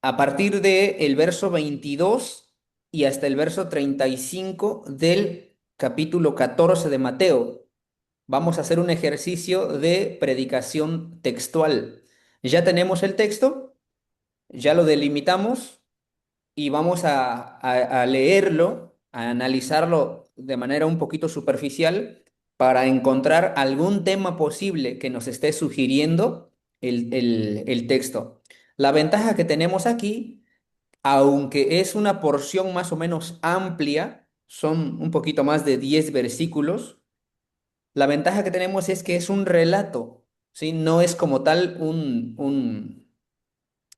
a partir del verso 22 y hasta el verso 35 del capítulo 14 de Mateo. Vamos a hacer un ejercicio de predicación textual. Ya tenemos el texto, ya lo delimitamos y vamos a leerlo, a analizarlo de manera un poquito superficial para encontrar algún tema posible que nos esté sugiriendo el texto. La ventaja que tenemos aquí, aunque es una porción más o menos amplia, son un poquito más de 10 versículos, la ventaja que tenemos es que es un relato, ¿sí? No es como tal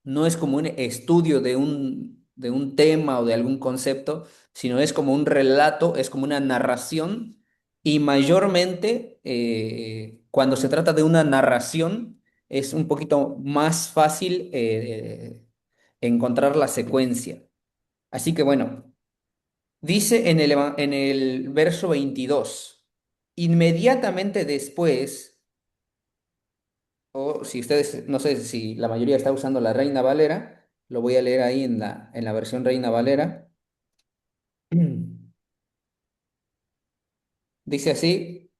no es como un estudio de un tema o de algún concepto, sino es como un relato, es como una narración y mayormente cuando se trata de una narración es un poquito más fácil encontrar la secuencia. Así que bueno, dice en el verso 22 inmediatamente después, o si ustedes, no sé si la mayoría está usando la Reina Valera, lo voy a leer ahí en la versión Reina Valera. Dice así,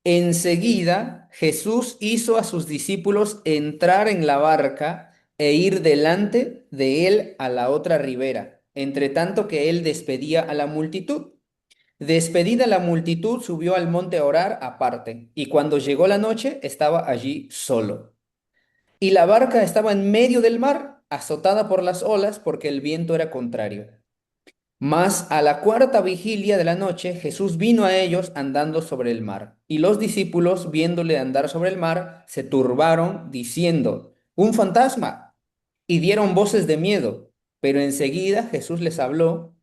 enseguida Jesús hizo a sus discípulos entrar en la barca e ir delante de él a la otra ribera, entre tanto que él despedía a la multitud. Despedida la multitud, subió al monte a orar aparte, y cuando llegó la noche estaba allí solo. Y la barca estaba en medio del mar, azotada por las olas, porque el viento era contrario. Mas a la cuarta vigilia de la noche Jesús vino a ellos andando sobre el mar. Y los discípulos, viéndole andar sobre el mar, se turbaron, diciendo, ¡un fantasma! Y dieron voces de miedo. Pero enseguida Jesús les habló,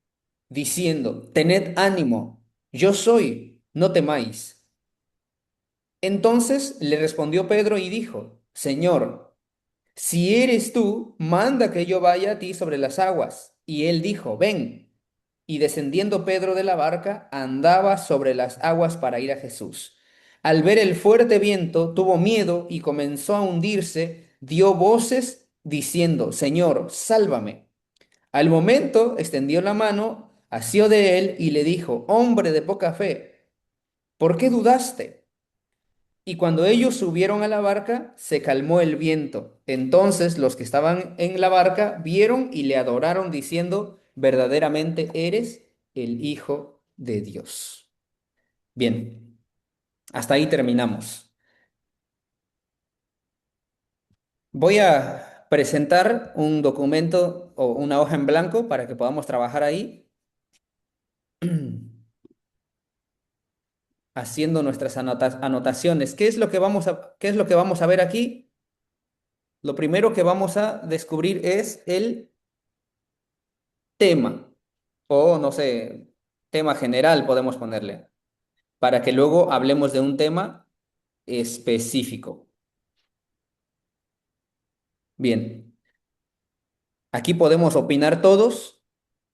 diciendo, tened ánimo, yo soy, no temáis. Entonces le respondió Pedro y dijo, Señor, si eres tú, manda que yo vaya a ti sobre las aguas. Y él dijo, ven. Y descendiendo Pedro de la barca, andaba sobre las aguas para ir a Jesús. Al ver el fuerte viento, tuvo miedo y comenzó a hundirse, dio voces diciendo, Señor, sálvame. Al momento extendió la mano, asió de él y le dijo, hombre de poca fe, ¿por qué dudaste? Y cuando ellos subieron a la barca, se calmó el viento. Entonces los que estaban en la barca vieron y le adoraron diciendo, verdaderamente eres el Hijo de Dios. Bien, hasta ahí terminamos. Voy a presentar un documento o una hoja en blanco para que podamos trabajar ahí haciendo nuestras anotaciones. ¿Qué es lo que qué es lo que vamos a ver aquí? Lo primero que vamos a descubrir es el tema. O no sé, tema general podemos ponerle, para que luego hablemos de un tema específico. Bien, aquí podemos opinar todos.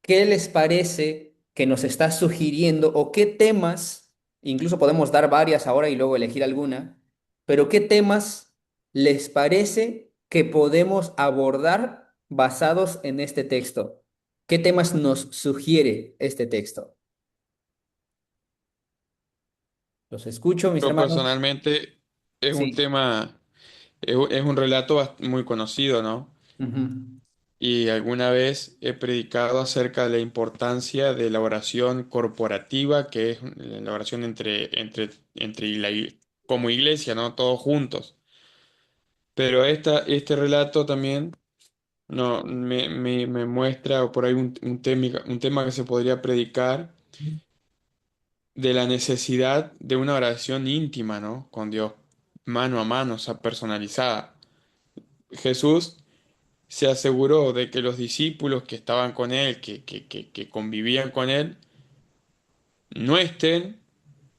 ¿Qué les parece que nos está sugiriendo o qué temas, incluso podemos dar varias ahora y luego elegir alguna, pero qué temas les parece que podemos abordar basados en este texto? ¿Qué temas nos sugiere este texto? Los escucho, mis Yo hermanos. personalmente es un Sí. tema, es un relato muy conocido, ¿no? Ujú. Y alguna vez he predicado acerca de la importancia de la oración corporativa, que es la oración como iglesia, ¿no? Todos juntos. Pero este relato también no, me muestra o por ahí un tema que se podría predicar de la necesidad de una oración íntima, ¿no? Con Dios, mano a mano, o sea, personalizada. Jesús se aseguró de que los discípulos que estaban con él, que convivían con él, no estén,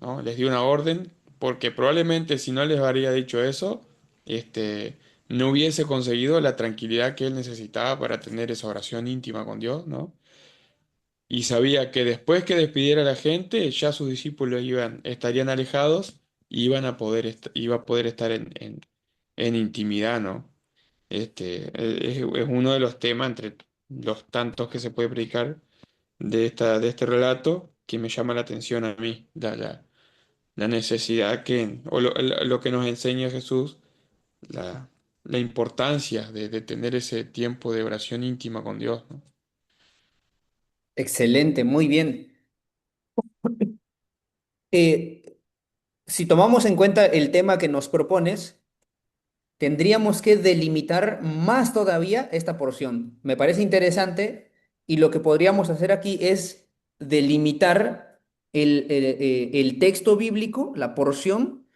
¿no? Les dio una orden, porque probablemente si no les habría dicho eso, este, no hubiese conseguido la tranquilidad que él necesitaba para tener esa oración íntima con Dios, ¿no? Y sabía que después que despidiera a la gente, ya sus discípulos estarían alejados y iba a poder estar en intimidad, ¿no? Es uno de los temas entre los tantos que se puede predicar de este relato que me llama la atención a mí, la necesidad o lo que nos enseña Jesús, la, la importancia de tener ese tiempo de oración íntima con Dios, ¿no? Excelente, muy bien. Eh, si tomamos en cuenta el tema que nos propones, tendríamos que delimitar más todavía esta porción. Me parece interesante y lo que podríamos hacer aquí es delimitar el texto bíblico, la porción,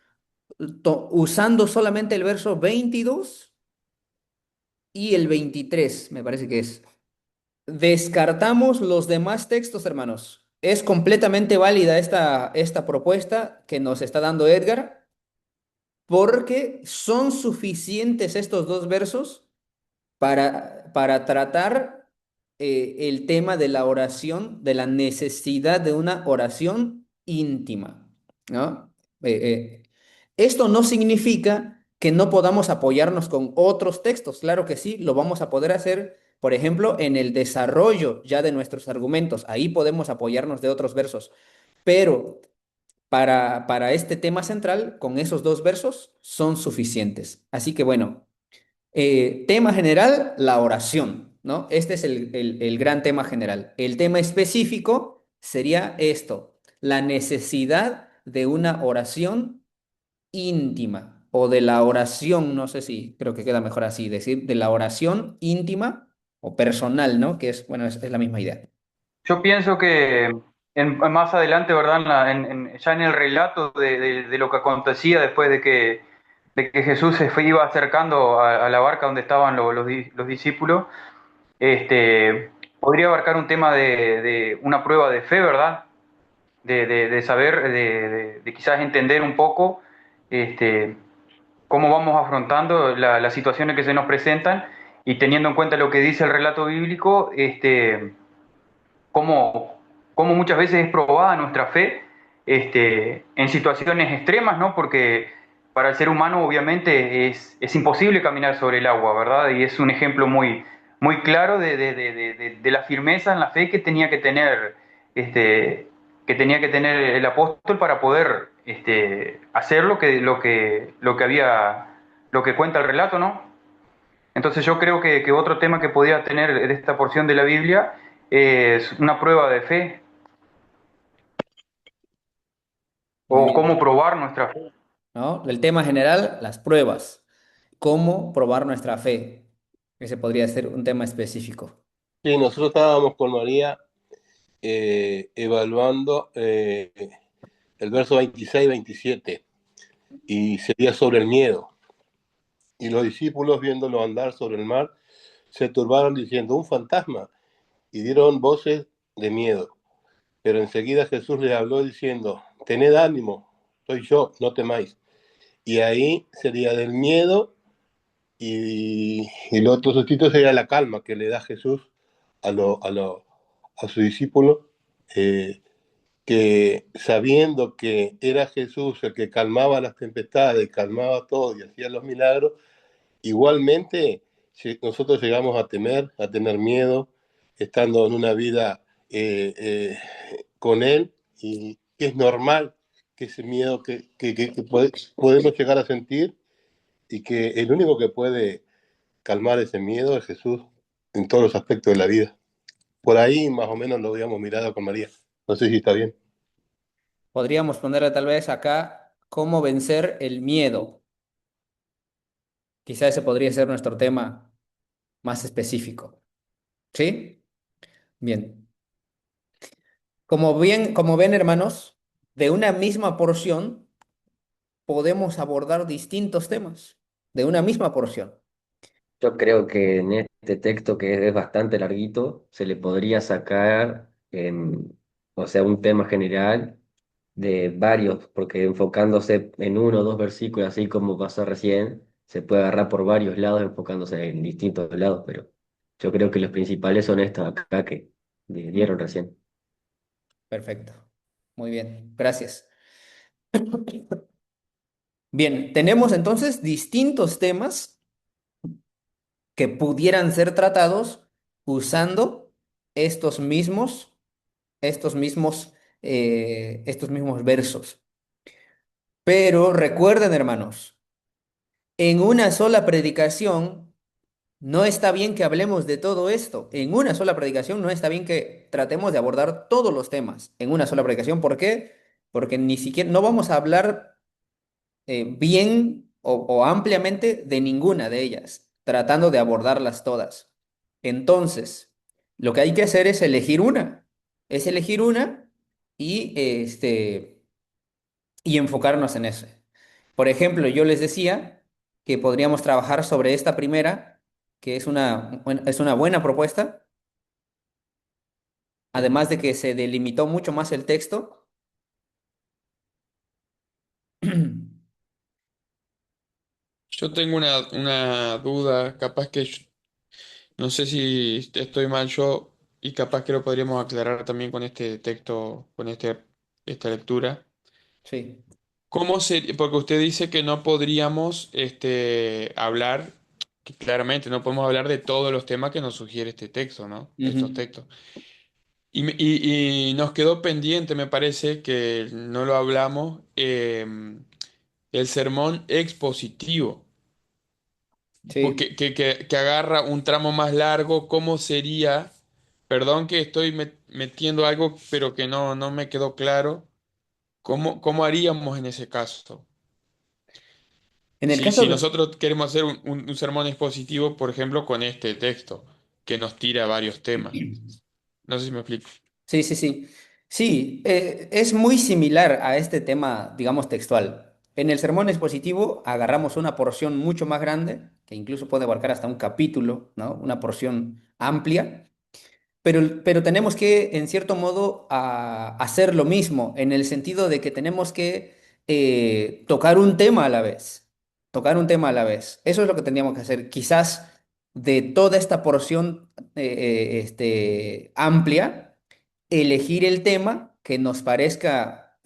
usando solamente el verso 22 y el 23, me parece que es. Descartamos los demás textos, hermanos. Es completamente válida esta propuesta que nos está dando Edgar, porque son suficientes estos dos versos para tratar el tema de la oración, de la necesidad de una oración íntima, ¿no? Esto no significa que no podamos apoyarnos con otros textos. Claro que sí, lo vamos a poder hacer, por ejemplo, en el desarrollo ya de nuestros argumentos. Ahí podemos apoyarnos de otros versos. Pero para este tema central, con esos dos versos son suficientes. Así que bueno. Tema general, la oración, ¿no? Este es el gran tema general. El tema específico sería esto, la necesidad de una oración íntima o de la oración, no sé si creo que queda mejor así, decir de la oración íntima o personal, ¿no? Que es, bueno, es la misma idea. Yo pienso que más adelante, ¿verdad? Ya en el relato de lo que acontecía después de que Jesús iba acercando a la barca donde estaban los discípulos, podría abarcar un tema de una prueba de fe, ¿verdad? De saber, de quizás entender un poco este, cómo vamos afrontando las situaciones que se nos presentan y teniendo en cuenta lo que dice el relato bíblico, cómo, cómo muchas veces es probada nuestra fe en situaciones extremas, ¿no? Porque para el ser humano obviamente es imposible caminar sobre el agua, ¿verdad? Y es un ejemplo muy claro de la firmeza en la fe este, que tenía que tener el apóstol para poder hacer lo que cuenta el relato, ¿no? Entonces yo creo que otro tema que podía tener de esta porción de la Biblia es una prueba de fe Muy o bien, cómo probar nuestra fe. ¿no? El tema general, las pruebas. ¿Cómo probar nuestra fe? Ese podría ser un tema específico. Sí, nosotros estábamos con María evaluando el verso 26-27 y sería sobre el miedo. Y los discípulos, viéndolo andar sobre el mar, se turbaron diciendo, un fantasma, y dieron voces de miedo. Pero enseguida Jesús les habló diciendo, tened ánimo, soy yo, no temáis. Y ahí sería del miedo y el otro sustituto sería la calma que le da Jesús a su discípulo, eh, que sabiendo que era Jesús el que calmaba las tempestades, calmaba todo y hacía los milagros, igualmente si nosotros llegamos a temer, a tener miedo, estando en una vida con Él, y que es normal que ese miedo podemos llegar a sentir y que el único que puede calmar ese miedo es Jesús en todos los aspectos de la vida. Por ahí más o menos lo habíamos mirado con María. No sé si está bien. Podríamos ponerle tal vez acá cómo vencer el miedo. Quizá ese podría ser nuestro tema más específico. ¿Sí? Bien. Como ven, hermanos, de una misma porción podemos abordar distintos temas. De una misma porción. Yo creo que en este texto, que es bastante larguito, se le podría sacar, o sea, un tema general de varios, porque enfocándose en uno o dos versículos, así como pasó recién, se puede agarrar por varios lados, enfocándose en distintos lados, pero yo creo que los principales son estos acá que dieron recién. Perfecto. Muy bien. Gracias. Bien, tenemos entonces distintos temas que pudieran ser tratados usando estos mismos, estos mismos, estos mismos versos. Pero recuerden, hermanos, en una sola predicación no está bien que hablemos de todo esto. En una sola predicación no está bien que tratemos de abordar todos los temas en una sola predicación. ¿Por qué? Porque ni siquiera no vamos a hablar bien o ampliamente de ninguna de ellas, tratando de abordarlas todas. Entonces, lo que hay que hacer es elegir una y, y enfocarnos en eso. Por ejemplo, yo les decía que podríamos trabajar sobre esta primera, que es es una buena propuesta, además de que se delimitó mucho más el texto. Yo tengo una duda, capaz que no sé si estoy mal yo y capaz que lo podríamos aclarar también con este texto, con esta lectura. Sí. ¿Cómo sería? Porque usted dice que no podríamos hablar, que claramente no podemos hablar de todos los temas que nos sugiere este texto, ¿no? Estos Ujú. textos. Y nos quedó pendiente, me parece, que no lo hablamos, el sermón expositivo, Sí. porque, que agarra un tramo más largo, ¿cómo sería? Perdón que estoy metiendo algo, pero que no me quedó claro. ¿Cómo haríamos en ese caso? En el Si caso de... nosotros queremos hacer un sermón expositivo, por ejemplo, con este texto, que nos tira varios temas. No sé si me explico. Sí, sí, sí. Sí, es muy similar a este tema, digamos, textual. En el sermón expositivo agarramos una porción mucho más grande, que incluso puede abarcar hasta un capítulo, ¿no? Una porción amplia. Pero tenemos que, en cierto modo, hacer lo mismo, en el sentido de que tenemos que tocar un tema a la vez, tocar un tema a la vez. Eso es lo que tendríamos que hacer. Quizás de toda esta porción amplia, elegir el tema que nos parezca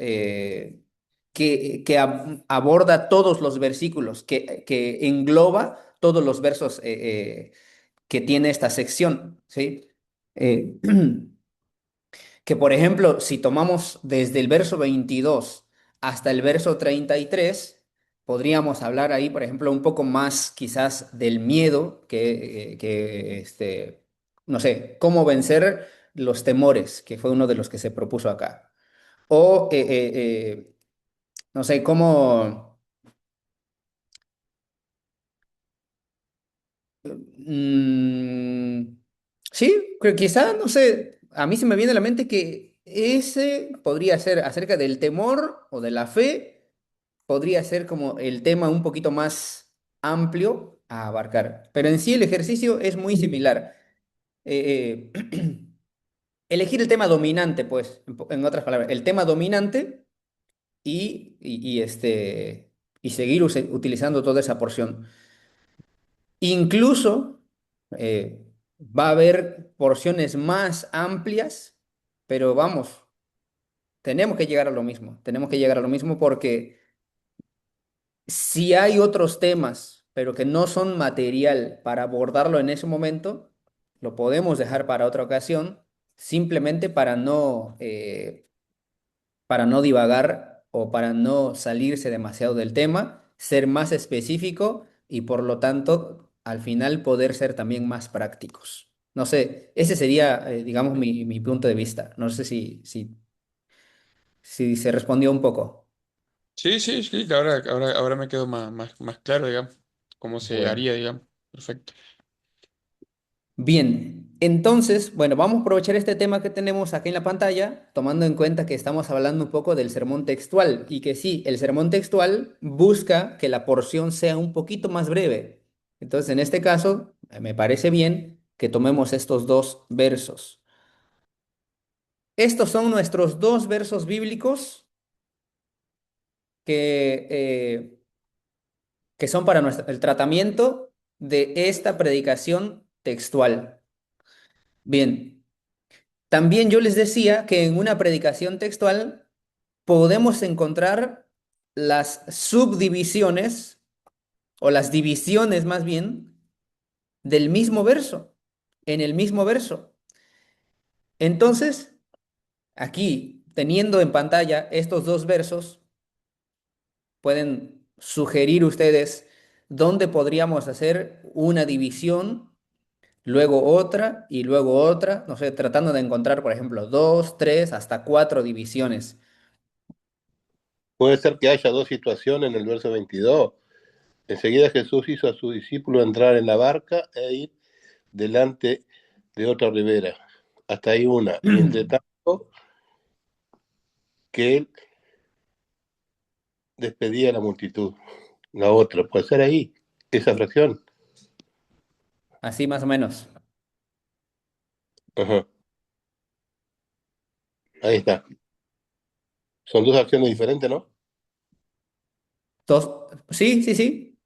aborda todos los versículos, que engloba todos los versos que tiene esta sección, ¿sí? Eh, que por ejemplo, si tomamos desde el verso 22 hasta el verso 33, podríamos hablar ahí, por ejemplo, un poco más quizás del miedo, no sé, cómo vencer los temores, que fue uno de los que se propuso acá. O, no sé, cómo... Mm, sí, creo que quizá, no sé, a mí se me viene a la mente que ese podría ser acerca del temor o de la fe, podría ser como el tema un poquito más amplio a abarcar. Pero en sí el ejercicio es muy similar. Elegir el tema dominante, pues, en otras palabras, el tema dominante y seguir utilizando toda esa porción. Incluso va a haber porciones más amplias, pero vamos, tenemos que llegar a lo mismo, tenemos que llegar a lo mismo porque si hay otros temas, pero que no son material para abordarlo en ese momento, lo podemos dejar para otra ocasión, simplemente para no divagar o para no salirse demasiado del tema, ser más específico y por lo tanto al final poder ser también más prácticos. No sé, ese sería, digamos, mi punto de vista. No sé si se respondió un poco. Sí, sí, sí, que ahora me quedó más claro, digamos, cómo se Bueno. haría, digamos. Perfecto. Bien, entonces, bueno, vamos a aprovechar este tema que tenemos aquí en la pantalla, tomando en cuenta que estamos hablando un poco del sermón textual y que sí, el sermón textual busca que la porción sea un poquito más breve. Entonces, en este caso, me parece bien que tomemos estos dos versos. Estos son nuestros dos versos bíblicos que, que son para el tratamiento de esta predicación textual. Bien. También yo les decía que en una predicación textual podemos encontrar las subdivisiones o las divisiones más bien del mismo verso, en el mismo verso. Entonces, aquí, teniendo en pantalla estos dos versos, pueden sugerir ustedes dónde podríamos hacer una división, luego otra y luego otra, no sé, tratando de encontrar, por ejemplo, dos, tres, hasta cuatro divisiones. Puede ser que haya dos situaciones en el verso 22. Enseguida Jesús hizo a su discípulo entrar en la barca e ir delante de otra ribera. Hasta ahí una. Y entre tanto, que él despedía a la multitud. La otra, puede ser ahí, esa fracción. Así más o menos. Ajá, ahí está. Son dos acciones diferentes, ¿no? Dos, sí, sí, sí.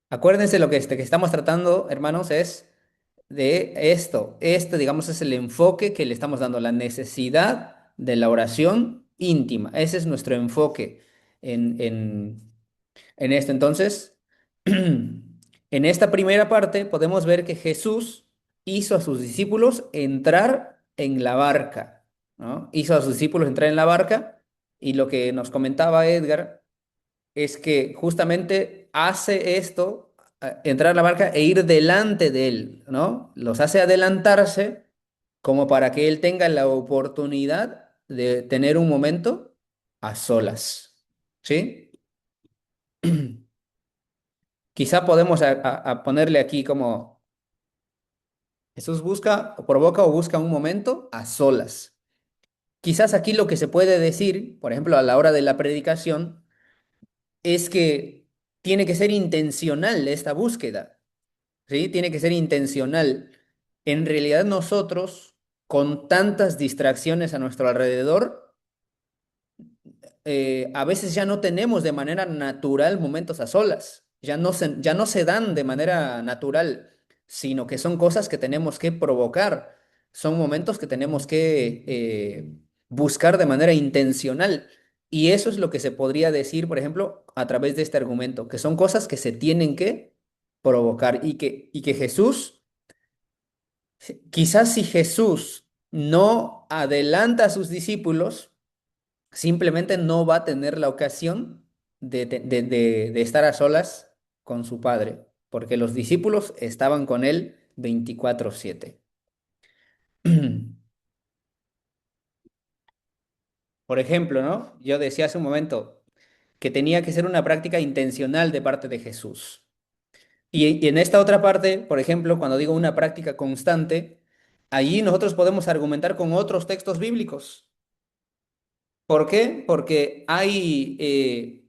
Acuérdense lo que estamos tratando, hermanos, es de esto. Este, digamos, es el enfoque que le estamos dando, la necesidad de la oración íntima. Ese es nuestro enfoque en esto. Entonces, en esta primera parte podemos ver que Jesús hizo a sus discípulos entrar en la barca, ¿no? Hizo a sus discípulos entrar en la barca y lo que nos comentaba Edgar es que justamente hace esto, entrar a la barca e ir delante de él, ¿no? Los hace adelantarse como para que él tenga la oportunidad de tener un momento a solas, ¿sí? Quizá podemos a ponerle aquí como Jesús busca, o provoca o busca un momento a solas. Quizás aquí lo que se puede decir, por ejemplo, a la hora de la predicación, es que tiene que ser intencional esta búsqueda. ¿Sí? Tiene que ser intencional. En realidad nosotros, con tantas distracciones a nuestro alrededor, a veces ya no tenemos de manera natural momentos a solas, ya no se dan de manera natural, sino que son cosas que tenemos que provocar, son momentos que tenemos que buscar de manera intencional. Y eso es lo que se podría decir, por ejemplo, a través de este argumento, que son cosas que se tienen que provocar y que Jesús, quizás si Jesús no adelanta a sus discípulos, simplemente no va a tener la ocasión de estar a solas con su padre, porque los discípulos estaban con él 24/7. Por ejemplo, ¿no? Yo decía hace un momento que tenía que ser una práctica intencional de parte de Jesús. Y en esta otra parte, por ejemplo, cuando digo una práctica constante, allí nosotros podemos argumentar con otros textos bíblicos. ¿Por qué? Porque hay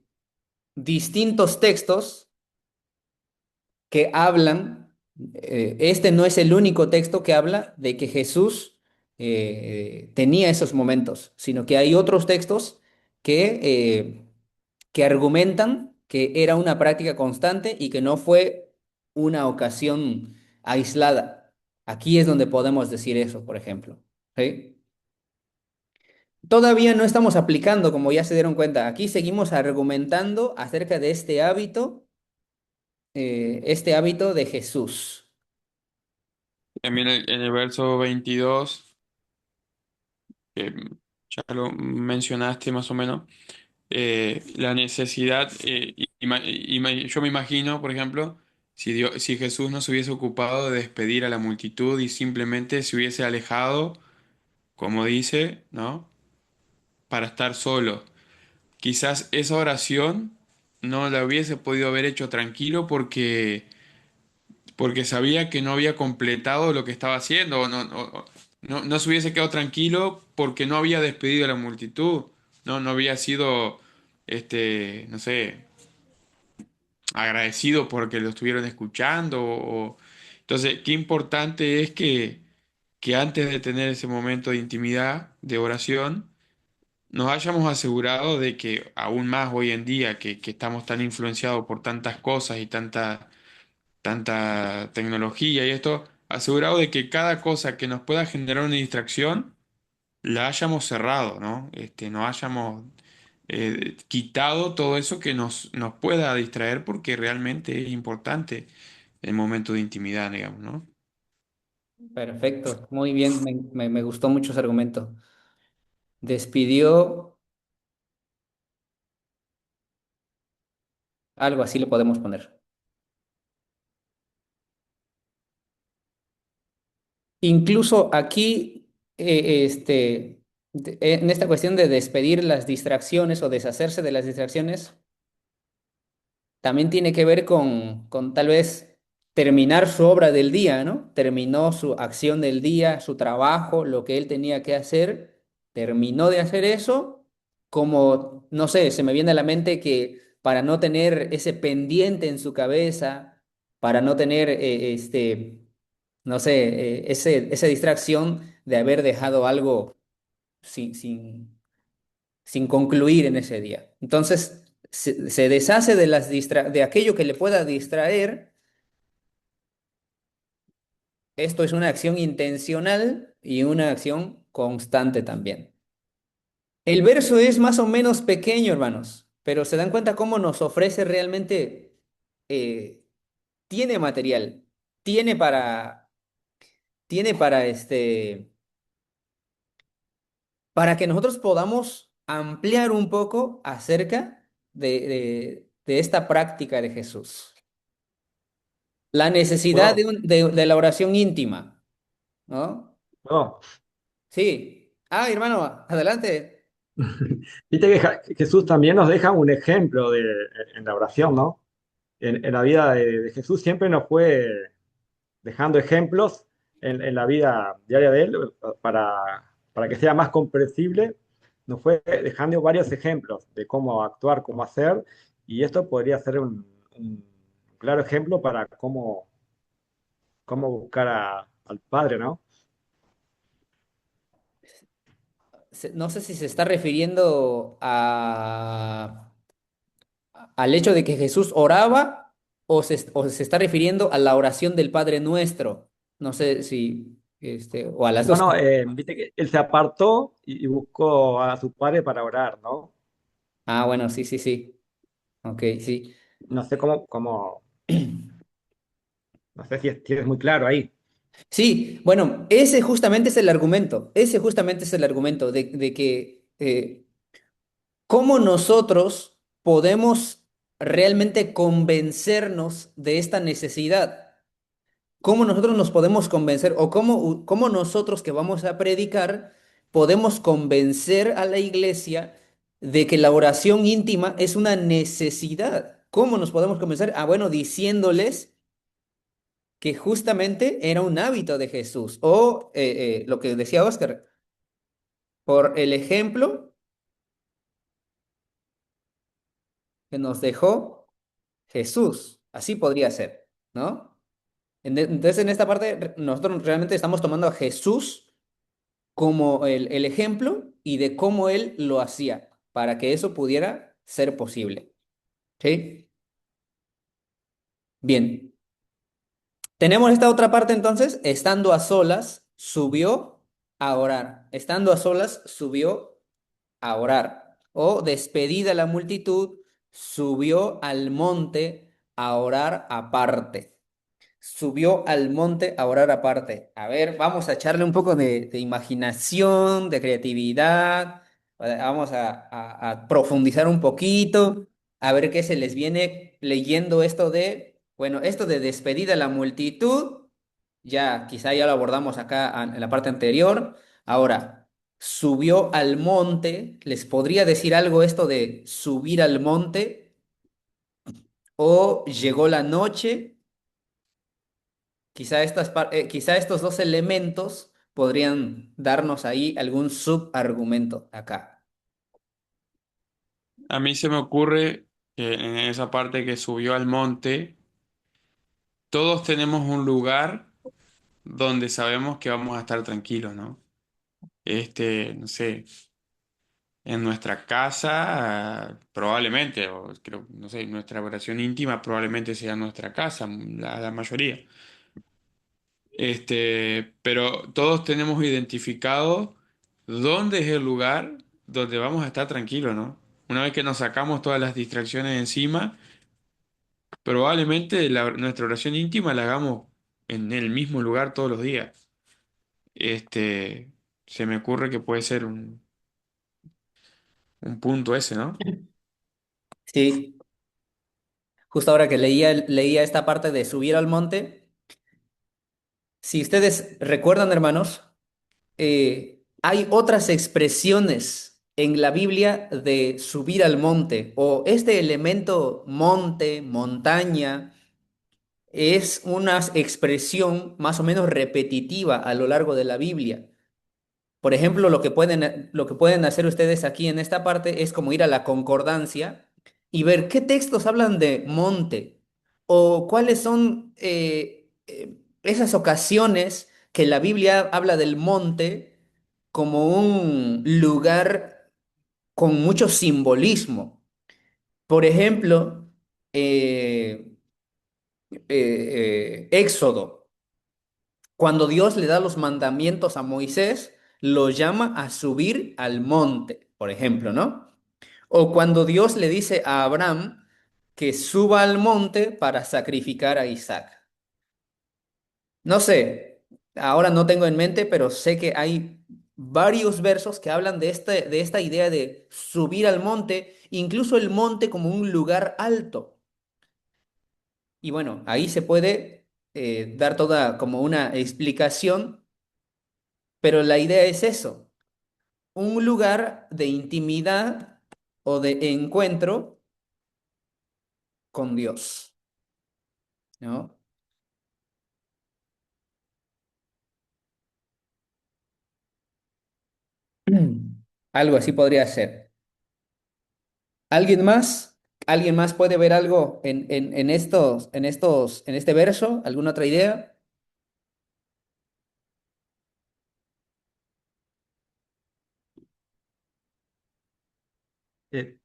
distintos textos que hablan, este no es el único texto que habla de que Jesús tenía esos momentos, sino que hay otros textos que argumentan que era una práctica constante y que no fue una ocasión aislada. Aquí es donde podemos decir eso, por ejemplo. ¿Sí? Todavía no estamos aplicando, como ya se dieron cuenta. Aquí seguimos argumentando acerca de este hábito de Jesús. También en el verso 22, que ya lo mencionaste más o menos, la necesidad, yo me imagino, por ejemplo, si Jesús no se hubiese ocupado de despedir a la multitud y simplemente se hubiese alejado, como dice, ¿no? Para estar solo. Quizás esa oración no la hubiese podido haber hecho tranquilo porque sabía que no había completado lo que estaba haciendo, o no se hubiese quedado tranquilo porque no había despedido a la multitud, no había sido, no sé, agradecido porque lo estuvieron escuchando. Entonces, qué importante es que antes de tener ese momento de intimidad, de oración, nos hayamos asegurado de que aún más hoy en día, que estamos tan influenciados por tantas cosas y tanta tecnología y esto, asegurado de que cada cosa que nos pueda generar una distracción, la hayamos cerrado, ¿no? No hayamos quitado todo eso que nos pueda distraer porque realmente es importante. el momento de intimidad, digamos, ¿no? Perfecto, muy bien, me gustó mucho ese argumento. Despidió, algo así le podemos poner. Incluso aquí, en esta cuestión de despedir las distracciones o deshacerse de las distracciones, también tiene que ver con tal vez terminar su obra del día, ¿no? Terminó su acción del día, su trabajo, lo que él tenía que hacer, terminó de hacer eso, como, no sé, se me viene a la mente que para no tener ese pendiente en su cabeza, para no tener, no sé, esa distracción de haber dejado algo sin concluir en ese día. Entonces, se deshace de aquello que le pueda distraer. Esto es una acción intencional y una acción constante también. El verso es más o menos pequeño, hermanos, pero se dan cuenta cómo nos ofrece realmente, eh, tiene material, tiene para, tiene para que nosotros podamos ampliar un poco acerca de esta práctica de Jesús. La necesidad ¿Puedo? de la oración íntima, ¿no? ¿Puedo? Sí. Ah, hermano, adelante. Viste que Jesús también nos deja un ejemplo en la oración, ¿no? En la vida de Jesús siempre nos fue dejando ejemplos en la vida diaria de él para que sea más comprensible. Nos fue dejando varios ejemplos de cómo actuar, cómo hacer, y esto podría ser un claro ejemplo para cómo buscar al Padre, ¿no? No sé si se está refiriendo al hecho de que Jesús oraba o se está refiriendo a la oración del Padre Nuestro. No sé si, o a las No, dos no, cosas. viste que él se apartó y buscó a su Padre para orar, ¿no? Ah, bueno, sí, sí, sí. Ok, sí. No sé no sé si es muy claro ahí. Sí, bueno, ese justamente es el argumento. Ese justamente es el argumento de que cómo nosotros podemos realmente convencernos de esta necesidad. ¿Cómo nosotros nos podemos convencer o cómo nosotros que vamos a predicar podemos convencer a la iglesia de que la oración íntima es una necesidad? ¿Cómo nos podemos convencer? Ah, bueno, diciéndoles que justamente era un hábito de Jesús o lo que decía Oscar, por el ejemplo que nos dejó Jesús. Así podría ser, ¿no? Entonces, en esta parte, nosotros realmente estamos tomando a Jesús como el ejemplo y de cómo él lo hacía para que eso pudiera ser posible. ¿Sí? Bien. Tenemos esta otra parte entonces, estando a solas, subió a orar. Estando a solas, subió a orar. O despedida la multitud, subió al monte a orar aparte. Subió al monte a orar aparte. A ver, vamos a echarle un poco de imaginación, de creatividad. Vamos a profundizar un poquito, a ver qué se les viene leyendo esto bueno, esto de despedida a la multitud, ya quizá ya lo abordamos acá en la parte anterior. Ahora, subió al monte, ¿les podría decir algo esto de subir al monte? O llegó la noche. Quizá estos dos elementos podrían darnos ahí algún subargumento acá. A mí se me ocurre que en esa parte que subió al monte, todos tenemos un lugar donde sabemos que vamos a estar tranquilos, ¿no? No sé, en nuestra casa, probablemente, o creo, no sé, nuestra oración íntima probablemente sea nuestra casa, la mayoría. Pero todos tenemos identificado dónde es el lugar donde vamos a estar tranquilos, ¿no? Una vez que nos sacamos todas las distracciones encima, probablemente nuestra oración íntima la hagamos en el mismo lugar todos los días. Este, se me ocurre que puede ser un punto ese, ¿no? Sí, justo ahora que leía esta parte de subir al monte, si ustedes recuerdan, hermanos, hay otras expresiones en la Biblia de subir al monte o este elemento monte, montaña, es una expresión más o menos repetitiva a lo largo de la Biblia. Por ejemplo, lo que pueden hacer ustedes aquí en esta parte es como ir a la concordancia y ver qué textos hablan de monte o cuáles son esas ocasiones que la Biblia habla del monte como un lugar con mucho simbolismo. Por ejemplo, Éxodo. Cuando Dios le da los mandamientos a Moisés, lo llama a subir al monte, por ejemplo, ¿no? O cuando Dios le dice a Abraham que suba al monte para sacrificar a Isaac. No sé, ahora no tengo en mente, pero sé que hay varios versos que hablan de esta idea de subir al monte, incluso el monte como un lugar alto. Y bueno, ahí se puede dar toda como una explicación, pero la idea es eso, un lugar de intimidad o de encuentro con Dios, ¿no? Algo así podría ser. ¿Alguien más? ¿Alguien más puede ver algo en este verso? ¿Alguna otra idea?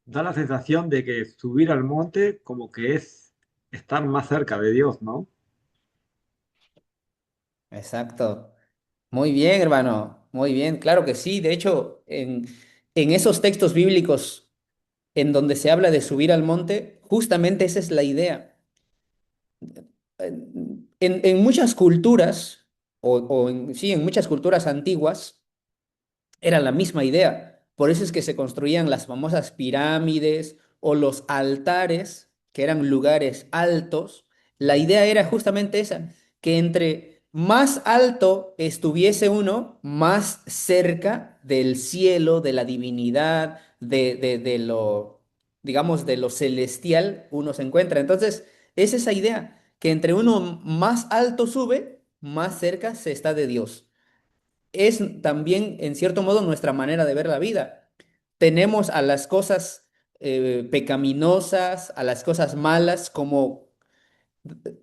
Da la sensación de que subir al monte como que es estar más cerca de Dios, ¿no? Exacto. Muy bien, hermano. Muy bien, claro que sí. De hecho, en esos textos bíblicos en donde se habla de subir al monte, justamente esa es la idea. En muchas culturas, sí, en muchas culturas antiguas, era la misma idea. Por eso es que se construían las famosas pirámides o los altares, que eran lugares altos. La idea era justamente esa, que entre más alto estuviese uno, más cerca del cielo, de la divinidad, de lo, digamos, de lo celestial uno se encuentra. Entonces, es esa idea, que entre uno más alto sube, más cerca se está de Dios. Es también, en cierto modo, nuestra manera de ver la vida. Tenemos a las cosas pecaminosas, a las cosas malas como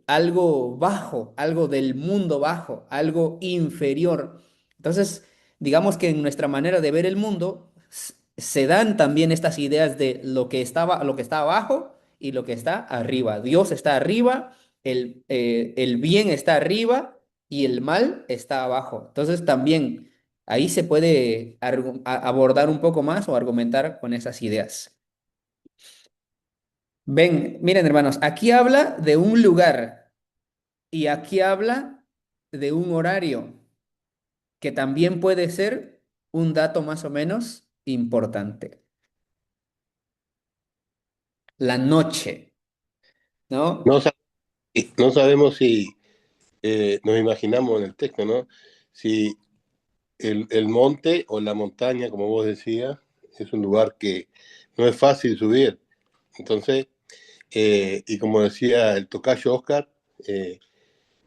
algo bajo, algo del mundo bajo, algo inferior. Entonces, digamos que en nuestra manera de ver el mundo se dan también estas ideas de lo que está abajo y lo que está arriba. Dios está arriba, el bien está arriba y el mal está abajo. Entonces, también ahí se puede abordar un poco más o argumentar con esas ideas. Ven, miren hermanos, aquí habla de un lugar. Y aquí habla de un horario que también puede ser un dato más o menos importante. La noche, ¿no? No, no sabemos si nos imaginamos en el texto, ¿no? Si el monte o la montaña, como vos decías, es un lugar que no es fácil subir. Entonces, y como decía el tocayo Oscar,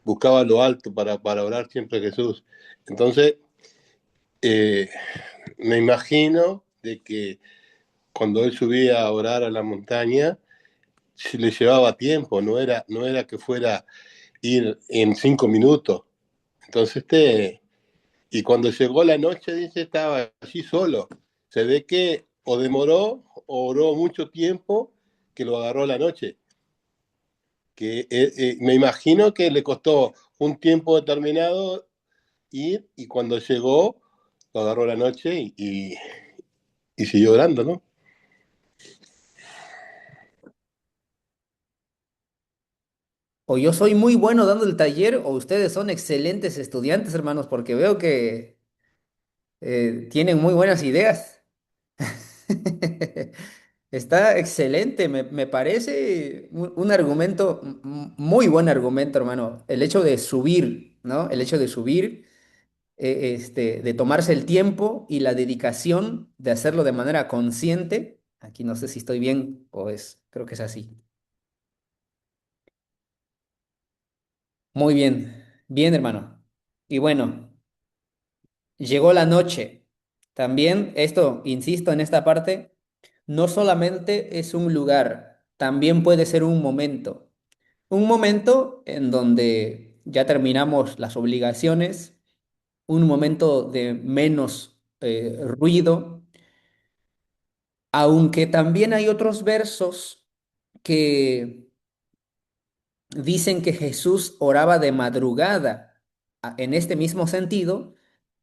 buscaba lo alto para orar siempre a Jesús. Entonces, eh, me imagino de que cuando él subía a orar a la montaña, se le llevaba tiempo, no era que fuera ir en 5 minutos. Entonces, y cuando llegó la noche, dice, estaba allí solo. Se ve que o demoró o oró mucho tiempo que lo agarró la noche. Que me imagino que le costó un tiempo determinado ir y cuando llegó lo agarró la noche y siguió orando, ¿no? O yo soy muy bueno dando el taller, o ustedes son excelentes estudiantes, hermanos, porque veo que tienen muy buenas ideas. Está excelente, me parece un argumento, muy buen argumento, hermano. El hecho de subir, ¿no? El hecho de subir, de tomarse el tiempo y la dedicación de hacerlo de manera consciente. Aquí no sé si estoy bien, pues creo que es así. Muy bien, bien, hermano. Y bueno, llegó la noche. También esto, insisto en esta parte, no solamente es un lugar, también puede ser un momento. Un momento en donde ya terminamos las obligaciones, un momento de menos ruido, aunque también hay otros versos que dicen que Jesús oraba de madrugada. En este mismo sentido,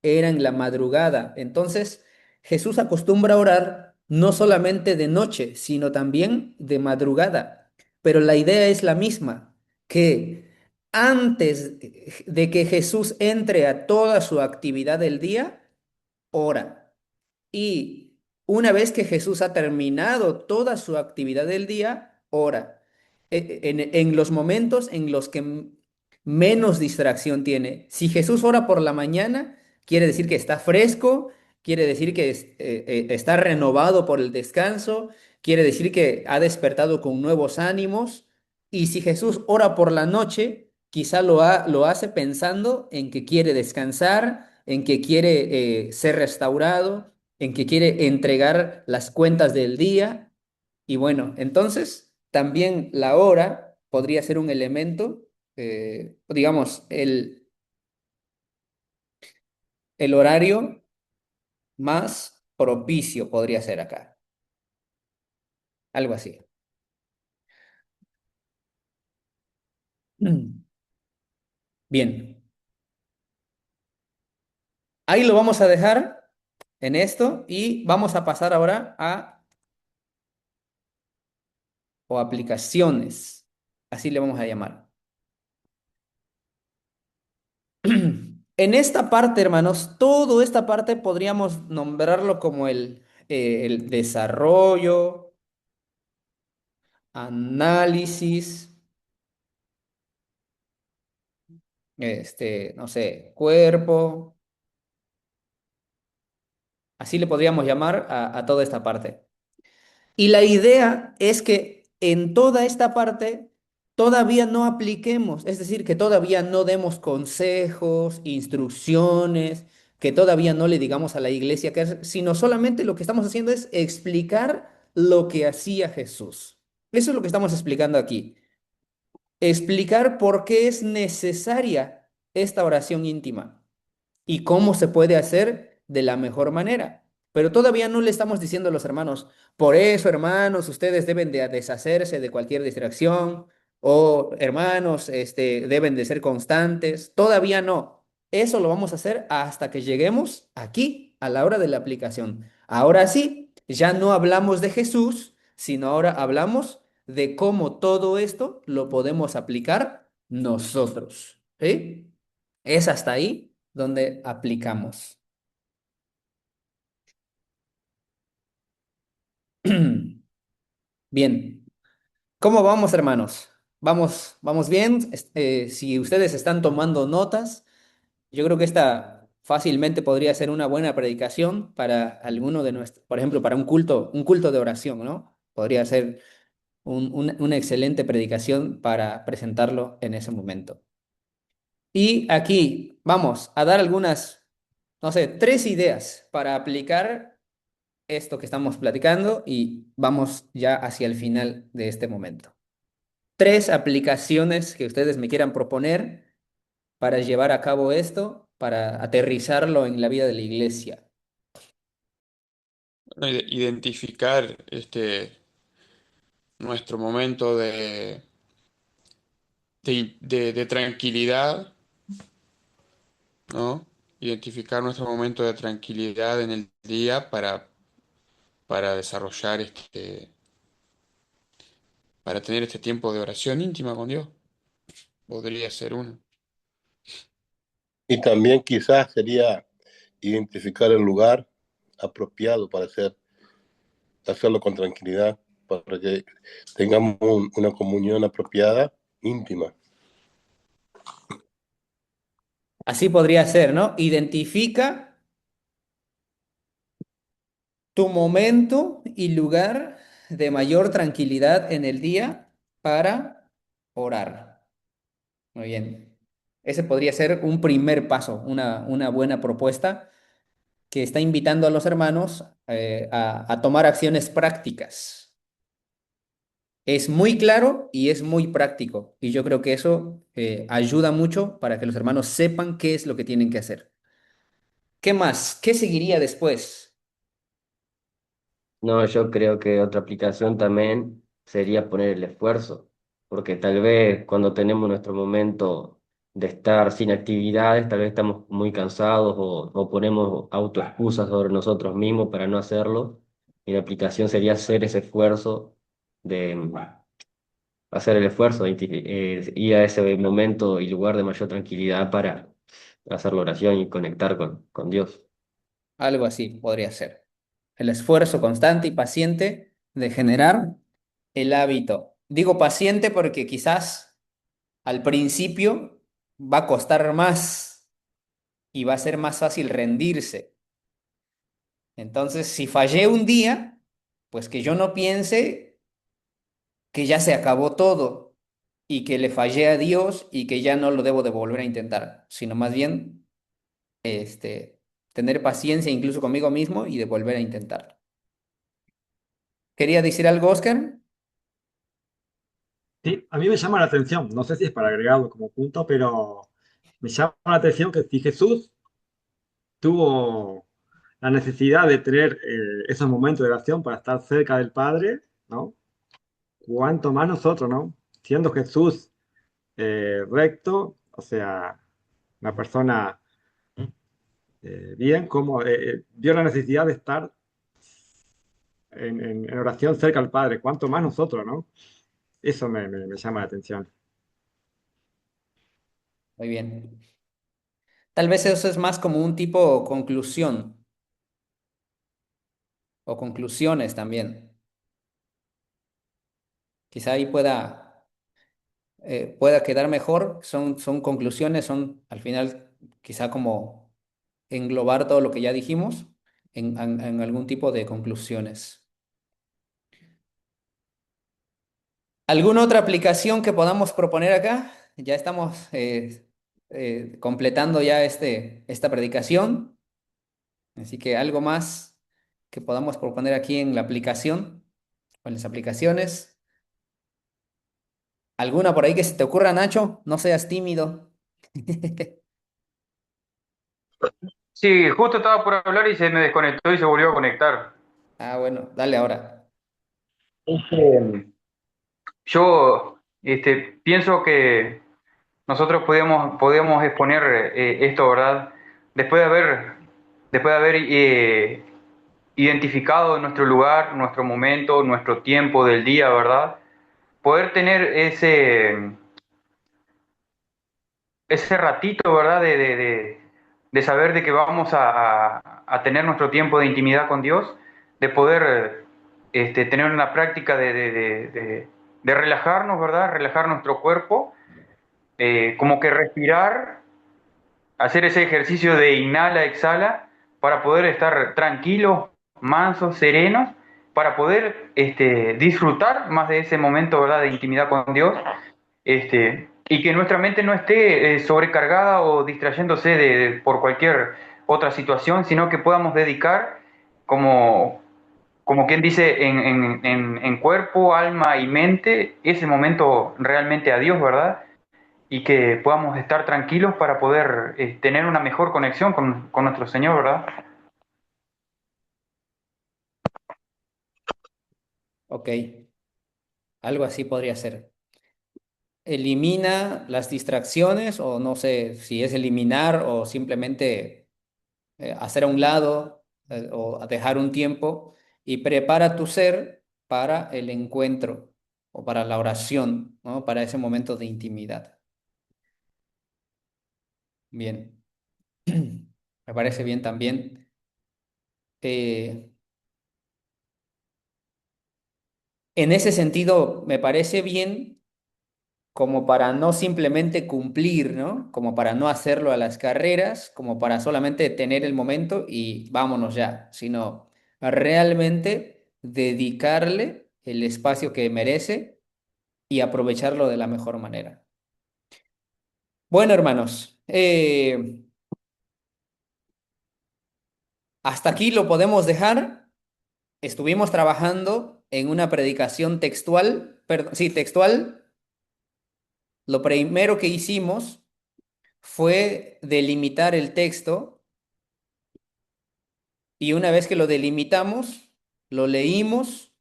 era en la madrugada. Entonces, Jesús acostumbra a orar no solamente de noche, sino también de madrugada. Pero la idea es la misma, que antes de que Jesús entre a toda su actividad del día, ora. Y una vez que Jesús ha terminado toda su actividad del día, ora. En los momentos en los que menos distracción tiene. Si Jesús ora por la mañana, quiere decir que está fresco, quiere decir que está renovado por el descanso, quiere decir que ha despertado con nuevos ánimos. Y si Jesús ora por la noche, quizá lo hace pensando en que quiere descansar, en que quiere ser restaurado, en que quiere entregar las cuentas del día. Y bueno, entonces también la hora podría ser un elemento, digamos, el horario más propicio podría ser acá, algo así. Bien, ahí lo vamos a dejar en esto y vamos a pasar ahora a o aplicaciones, así le vamos a llamar. En esta parte, hermanos, toda esta parte podríamos nombrarlo como el desarrollo, análisis, no sé, cuerpo, así le podríamos llamar a toda esta parte. Y la idea es que en toda esta parte todavía no apliquemos, es decir, que todavía no demos consejos, instrucciones, que todavía no le digamos a la iglesia que hacer, sino solamente lo que estamos haciendo es explicar lo que hacía Jesús. Eso es lo que estamos explicando aquí. Explicar por qué es necesaria esta oración íntima y cómo se puede hacer de la mejor manera. Pero todavía no le estamos diciendo a los hermanos, por eso, hermanos, ustedes deben de deshacerse de cualquier distracción o, hermanos, deben de ser constantes. Todavía no. Eso lo vamos a hacer hasta que lleguemos aquí a la hora de la aplicación. Ahora sí, ya no hablamos de Jesús, sino ahora hablamos de cómo todo esto lo podemos aplicar nosotros. ¿Sí? Es hasta ahí donde aplicamos. Bien, ¿cómo vamos, hermanos? Vamos bien. Si ustedes están tomando notas, yo creo que esta fácilmente podría ser una buena predicación para alguno de nuestros, por ejemplo, para un culto de oración, ¿no? Podría ser una excelente predicación para presentarlo en ese momento. Y aquí vamos a dar algunas, no sé, 3 ideas para aplicar esto que estamos platicando y vamos ya hacia el final de este momento. 3 aplicaciones que ustedes me quieran proponer para llevar a cabo esto, para aterrizarlo en la vida de la iglesia. Bueno, identificar nuestro momento de tranquilidad, ¿no? Identificar nuestro momento de tranquilidad en el día para desarrollar para tener este tiempo de oración íntima con Dios. podría ser uno. Y también quizás sería identificar el lugar apropiado para hacerlo con tranquilidad, para que tengamos una comunión apropiada, íntima. Así podría ser, ¿no? Identifica tu momento y lugar de mayor tranquilidad en el día para orar. Muy bien. Ese podría ser un primer paso, una buena propuesta que está invitando a los hermanos a tomar acciones prácticas. Es muy claro y es muy práctico. Y yo creo que eso ayuda mucho para que los hermanos sepan qué es lo que tienen que hacer. ¿Qué más? ¿Qué seguiría después? No, yo creo que otra aplicación también sería poner el esfuerzo, porque tal vez cuando tenemos nuestro momento de estar sin actividades, tal vez estamos muy cansados o ponemos autoexcusas sobre nosotros mismos para no hacerlo. Y la aplicación sería hacer ese esfuerzo de hacer el esfuerzo de ir a ese momento y lugar de mayor tranquilidad para hacer la oración y conectar con Dios. Algo así podría ser. El esfuerzo constante y paciente de generar el hábito. Digo paciente porque quizás al principio va a costar más y va a ser más fácil rendirse. Entonces, si fallé un día, pues que yo no piense que ya se acabó todo y que le fallé a Dios y que ya no lo debo de volver a intentar, sino más bien tener paciencia incluso conmigo mismo y de volver a intentarlo. ¿Quería decir algo, Oscar? Sí, a mí me llama la atención, no sé si es para agregarlo como punto, pero me llama la atención que si Jesús tuvo la necesidad de tener esos momentos de oración para estar cerca del Padre, ¿no? ¿Cuánto más nosotros, ¿no? Siendo Jesús recto, o sea, una persona bien, como vio la necesidad de estar en oración cerca al Padre, cuánto más nosotros, ¿no? Eso me llama la atención. Muy bien. Tal vez eso es más como un tipo conclusión o conclusiones también. Quizá ahí pueda quedar mejor. Son conclusiones, son al final quizá como englobar todo lo que ya dijimos en algún tipo de conclusiones. ¿Alguna otra aplicación que podamos proponer acá? Ya estamos completando ya esta predicación, así que algo más que podamos proponer aquí en la aplicación o en las aplicaciones. ¿Alguna por ahí que se te ocurra, Nacho? No seas tímido. Sí, justo estaba por hablar y se me desconectó y se volvió a conectar. Ah, bueno, dale ahora. Yo pienso que nosotros podemos exponer esto, ¿verdad? Después de haber identificado nuestro lugar, nuestro momento, nuestro tiempo del día, ¿verdad? Poder tener ese ratito, ¿verdad? De saber de que vamos a tener nuestro tiempo de intimidad con Dios, de poder tener una práctica de relajarnos, ¿verdad? Relajar nuestro cuerpo, como que respirar, hacer ese ejercicio de inhala, exhala, para poder estar tranquilos, mansos, serenos, para poder disfrutar más de ese momento, ¿verdad? De intimidad con Dios, y que nuestra mente no esté sobrecargada o distrayéndose por cualquier otra situación, sino que podamos dedicar como, como quien dice, en cuerpo, alma y mente, ese momento realmente a Dios, ¿verdad? Y que podamos estar tranquilos para poder tener una mejor conexión con nuestro Señor, ¿verdad? Ok, algo así podría ser. Elimina las distracciones o no sé si es eliminar o simplemente hacer a un lado o a dejar un tiempo y prepara tu ser para el encuentro o para la oración, ¿no? Para ese momento de intimidad. Bien. Me parece bien también. Eh, en ese sentido, me parece bien como para no simplemente cumplir, ¿no? Como para no hacerlo a las carreras, como para solamente tener el momento y vámonos ya, sino realmente dedicarle el espacio que merece y aprovecharlo de la mejor manera. Bueno, hermanos, hasta aquí lo podemos dejar. Estuvimos trabajando en una predicación textual, perdón, sí, textual. Lo primero que hicimos fue delimitar el texto y una vez que lo delimitamos, lo leímos,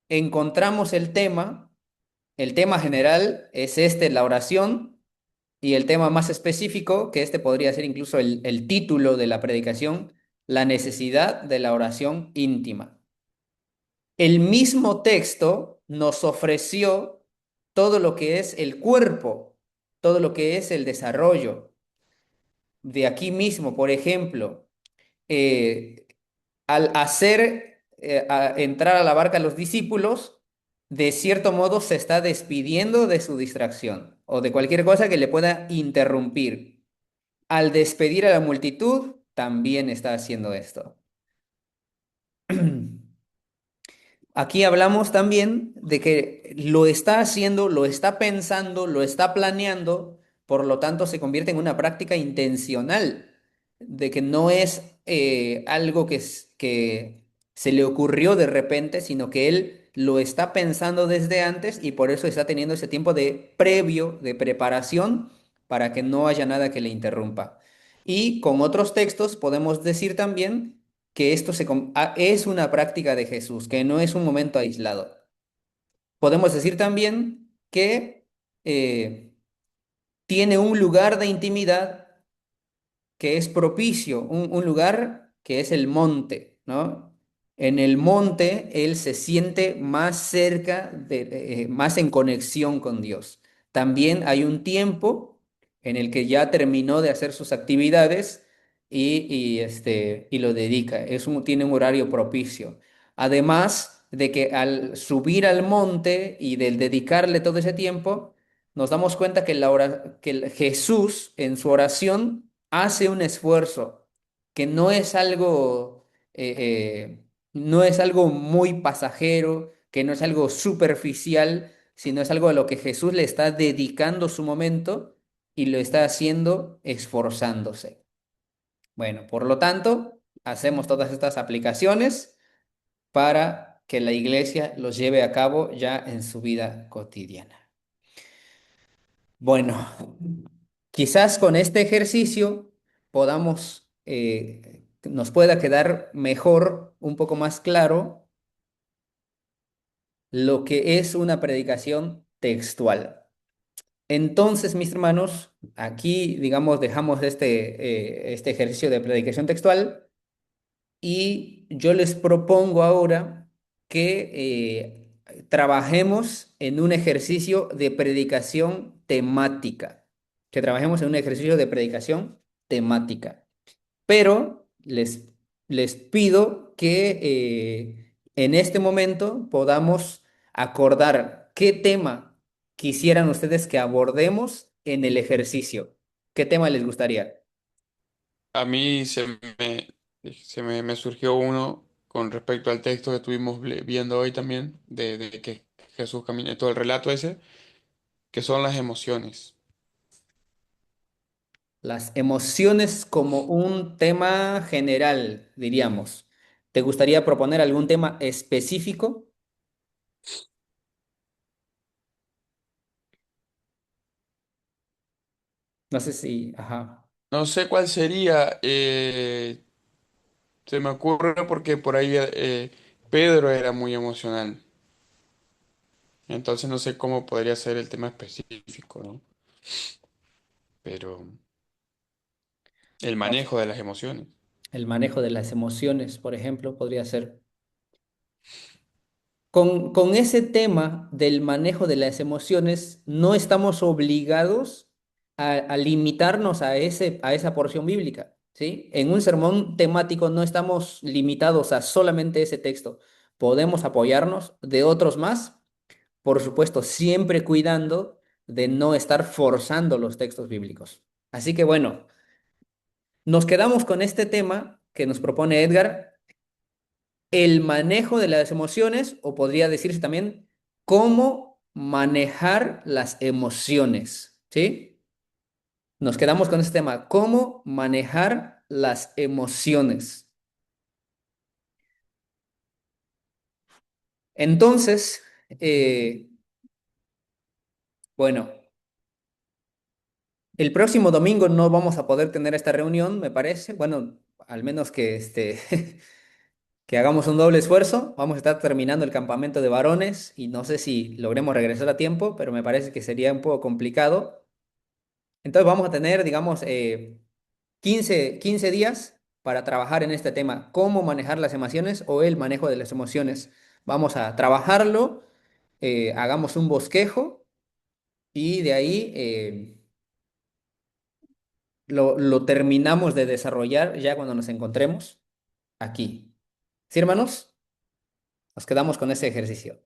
encontramos el tema general es este, la oración, y el tema más específico, que este podría ser incluso el título de la predicación, la necesidad de la oración íntima. El mismo texto nos ofreció todo lo que es el cuerpo, todo lo que es el desarrollo. De aquí mismo, por ejemplo, eh, al hacer entrar a la barca a los discípulos, de cierto modo se está despidiendo de su distracción o de cualquier cosa que le pueda interrumpir. Al despedir a la multitud, también está haciendo esto. Aquí hablamos también de que lo está haciendo, lo está pensando, lo está planeando, por lo tanto se convierte en una práctica intencional, de que no es algo que se le ocurrió de repente, sino que él lo está pensando desde antes y por eso está teniendo ese tiempo de previo, de preparación, para que no haya nada que le interrumpa. Y con otros textos podemos decir también que esto es una práctica de Jesús, que no es un momento aislado. Podemos decir también que eh, tiene un lugar de intimidad que es propicio, un lugar que es el monte, ¿no? En el monte él se siente más cerca, más en conexión con Dios. También hay un tiempo en el que ya terminó de hacer sus actividades y lo dedica. Tiene un horario propicio. Además de que al subir al monte y del dedicarle todo ese tiempo, nos damos cuenta que, Jesús en su oración hace un esfuerzo, que no es algo muy pasajero, que no es algo superficial, sino es algo a lo que Jesús le está dedicando su momento y lo está haciendo esforzándose. Bueno, por lo tanto, hacemos todas estas aplicaciones para que la iglesia los lleve a cabo ya en su vida cotidiana. Bueno, quizás con este ejercicio nos pueda quedar mejor, un poco más claro, lo que es una predicación textual. Entonces, mis hermanos, aquí, digamos, dejamos este ejercicio de predicación textual y yo les propongo ahora que trabajemos en un ejercicio de predicación temática, que trabajemos en un ejercicio de predicación temática. Pero les pido que en este momento podamos acordar qué tema quisieran ustedes que abordemos en el ejercicio. ¿Qué tema les gustaría? A mí me surgió uno con respecto al texto que estuvimos viendo hoy también, de que Jesús camina, todo el relato ese, que son las emociones. Las emociones como un tema general, diríamos. ¿Te gustaría proponer algún tema específico? No sé si, ajá. No sé cuál sería, se me ocurre porque por ahí Pedro era muy emocional, entonces no sé cómo podría ser el tema específico, ¿no? Pero el manejo de las emociones. El manejo de las emociones, por ejemplo, podría ser. Con ese tema del manejo de las emociones, no estamos obligados a limitarnos a esa porción bíblica, ¿sí? En un sermón temático no estamos limitados a solamente ese texto. Podemos apoyarnos de otros más, por supuesto, siempre cuidando de no estar forzando los textos bíblicos. Así que bueno, nos quedamos con este tema que nos propone Edgar, el manejo de las emociones, o podría decirse también cómo manejar las emociones, ¿sí? Nos quedamos con este tema, cómo manejar las emociones. Entonces, bueno, el próximo domingo no vamos a poder tener esta reunión, me parece. Bueno, al menos que que hagamos un doble esfuerzo. Vamos a estar terminando el campamento de varones y no sé si logremos regresar a tiempo, pero me parece que sería un poco complicado. Entonces vamos a tener, digamos, 15 días para trabajar en este tema, cómo manejar las emociones o el manejo de las emociones. Vamos a trabajarlo, hagamos un bosquejo y de ahí lo terminamos de desarrollar ya cuando nos encontremos aquí. ¿Sí, hermanos? Nos quedamos con ese ejercicio.